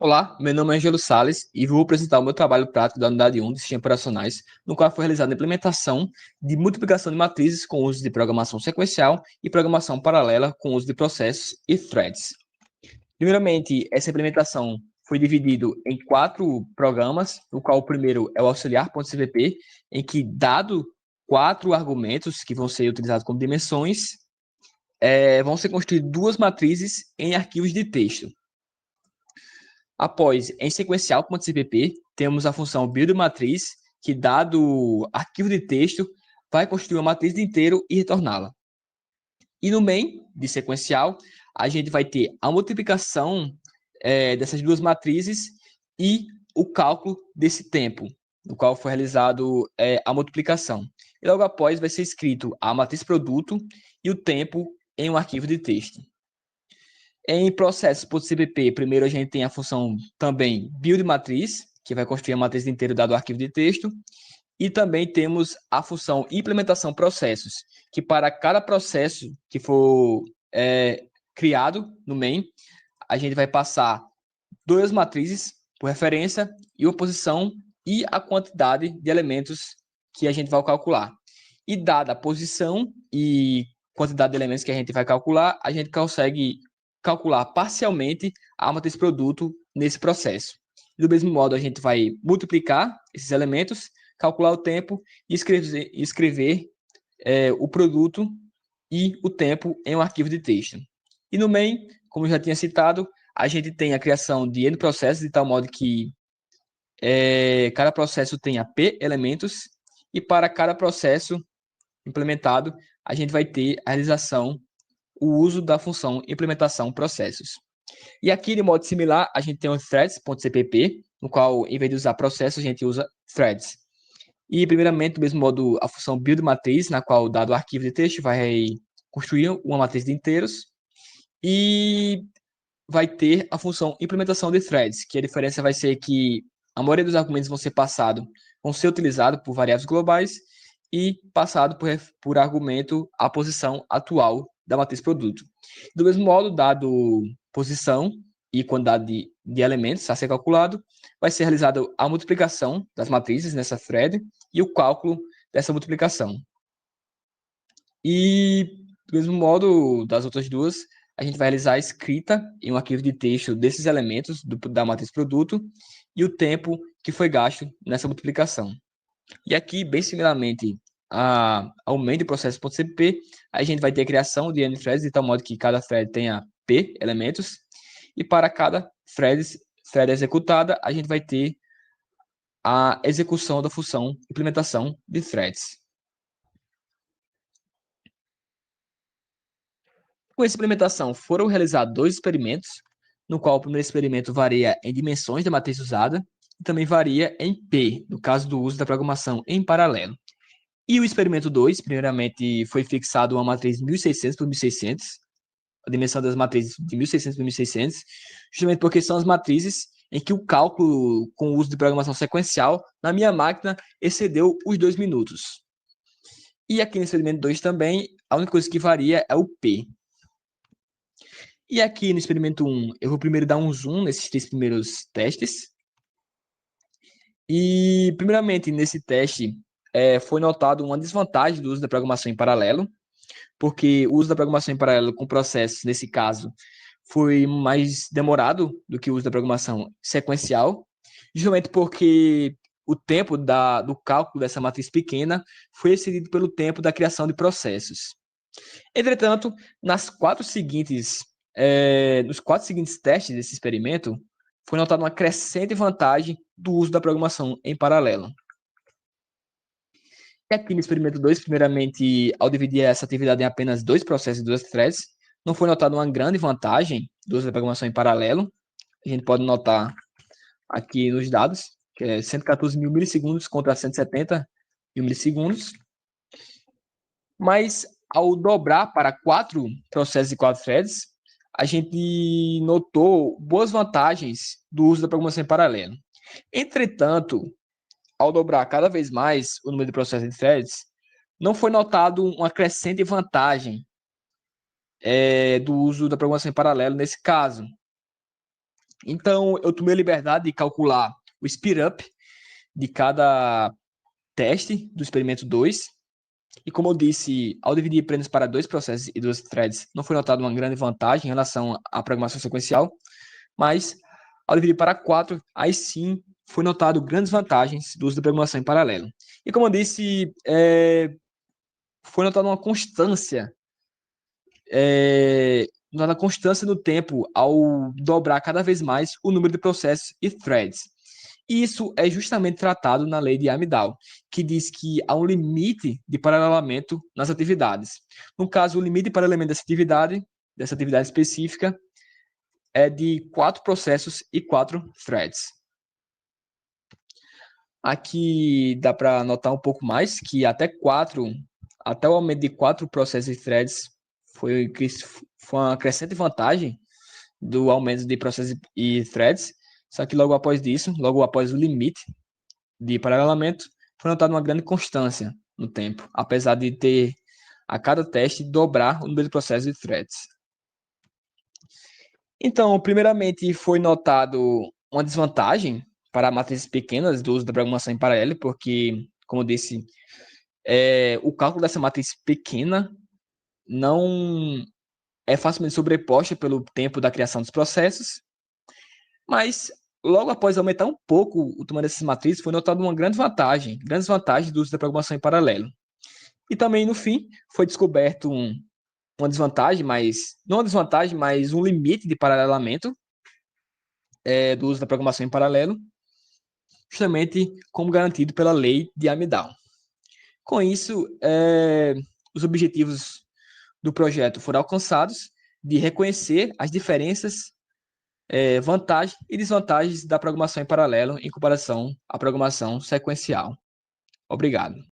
Olá, meu nome é Angelo Sales e vou apresentar o meu trabalho prático da unidade 1 de sistemas operacionais, no qual foi realizada a implementação de multiplicação de matrizes com uso de programação sequencial e programação paralela com uso de processos e threads. Primeiramente, essa implementação foi dividido em 4 programas, no qual o primeiro é o auxiliar.cpp, em que, dado 4 argumentos que vão ser utilizados como dimensões, vão ser construídas 2 matrizes em arquivos de texto. Após em sequencial.cpp, temos a função buildMatriz, que, dado arquivo de texto, vai construir uma matriz de inteiro e retorná-la. E no main de sequencial, a gente vai ter a multiplicação dessas 2 matrizes e o cálculo desse tempo, no qual foi realizado a multiplicação. E logo após vai ser escrito a matriz produto e o tempo em um arquivo de texto. Em processos.cpp, primeiro a gente tem a função também buildMatriz, que vai construir a matriz inteira dado o arquivo de texto. E também temos a função implementação processos, que para cada processo que for criado no main, a gente vai passar 2 matrizes por referência e uma posição e a quantidade de elementos que a gente vai calcular. E dada a posição e quantidade de elementos que a gente vai calcular, a gente consegue calcular parcialmente a matriz produto nesse processo. Do mesmo modo, a gente vai multiplicar esses elementos, calcular o tempo e escrever o produto e o tempo em um arquivo de texto. E no main, como eu já tinha citado, a gente tem a criação de N processos, de tal modo que cada processo tenha P elementos, e para cada processo implementado, a gente vai ter a realização, o uso da função implementação processos. E aqui, de modo similar, a gente tem o threads.cpp, no qual, em vez de usar processos, a gente usa threads. E, primeiramente, do mesmo modo, a função buildMatriz, na qual, dado o arquivo de texto, vai construir uma matriz de inteiros. E vai ter a função implementação de threads, que a diferença vai ser que a maioria dos argumentos vão ser utilizados por variáveis globais e passado por argumento a posição atual da matriz produto. Do mesmo modo, dado posição e quantidade de elementos a ser calculado, vai ser realizada a multiplicação das matrizes nessa thread e o cálculo dessa multiplicação. E, do mesmo modo das outras duas, a gente vai realizar a escrita em um arquivo de texto desses elementos da matriz produto e o tempo que foi gasto nessa multiplicação. E aqui, bem similarmente ao main de processo.cpp, a gente vai ter a criação de N threads, de tal modo que cada thread tenha P elementos, e para cada thread executada, a gente vai ter a execução da função implementação de threads. Com essa implementação, foram realizados 2 experimentos, no qual o primeiro experimento varia em dimensões da matriz usada e também varia em P, no caso do uso da programação em paralelo. E o experimento 2, primeiramente, foi fixado uma matriz 1600 por 1600, a dimensão das matrizes de 1600 por 1600, justamente porque são as matrizes em que o cálculo com o uso de programação sequencial na minha máquina excedeu os 2 minutos. E aqui no experimento 2 também, a única coisa que varia é o P. E aqui no experimento 1, eu vou primeiro dar um zoom nesses 3 primeiros testes. E, primeiramente, nesse teste, foi notado uma desvantagem do uso da programação em paralelo, porque o uso da programação em paralelo com processos, nesse caso, foi mais demorado do que o uso da programação sequencial, justamente porque o tempo do cálculo dessa matriz pequena foi excedido pelo tempo da criação de processos. Entretanto, nos 4 seguintes testes desse experimento, foi notada uma crescente vantagem do uso da programação em paralelo. E aqui no experimento 2, primeiramente, ao dividir essa atividade em apenas 2 processos e 2 threads, não foi notada uma grande vantagem do uso da programação em paralelo. A gente pode notar aqui nos dados, que é 114 mil milissegundos contra 170 mil milissegundos. Mas, ao dobrar para 4 processos e 4 threads, a gente notou boas vantagens do uso da programação em paralelo. Entretanto, ao dobrar cada vez mais o número de processos e threads, não foi notado uma crescente vantagem do uso da programação em paralelo nesse caso. Então, eu tomei a liberdade de calcular o speed-up de cada teste do experimento 2. E como eu disse, ao dividir prêmios para 2 processos e 2 threads, não foi notada uma grande vantagem em relação à programação sequencial, mas ao dividir para 4, aí sim foi notado grandes vantagens do uso da programação em paralelo. E como eu disse, foi notada uma constância, notada constância no tempo ao dobrar cada vez mais o número de processos e threads. E isso é justamente tratado na lei de Amdahl, que diz que há um limite de paralelamento nas atividades. No caso, o limite de paralelamento dessa atividade específica, é de 4 processos e 4 threads. Aqui dá para notar um pouco mais que até o aumento de 4 processos e threads foi uma crescente vantagem do aumento de processos e threads, só que logo após o limite de paralelamento, foi notada uma grande constância no tempo, apesar de ter a cada teste dobrar o número de processos e threads. Então, primeiramente, foi notado uma desvantagem para matrizes pequenas do uso da programação em paralelo, porque, como eu disse, o cálculo dessa matriz pequena não é facilmente sobreposta pelo tempo da criação dos processos, mas logo após aumentar um pouco o tamanho dessas matrizes, foi notada uma grandes vantagens do uso da programação em paralelo. E também, no fim, foi descoberto uma desvantagem, mas não uma desvantagem, mas um limite de paralelamento do uso da programação em paralelo, justamente como garantido pela lei de Amdahl. Com isso, os objetivos do projeto foram alcançados de reconhecer as diferenças, vantagens e desvantagens da programação em paralelo em comparação à programação sequencial. Obrigado.